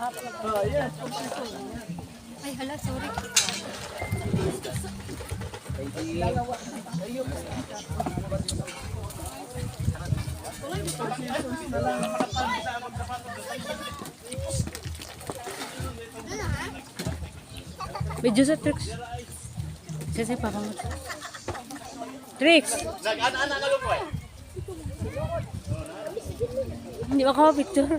Ay, hala, sorry. Medyo sa tricks. Sasay pa mo. Tricks. Nag-ana-ana na lupo eh. Hindi makawa picture.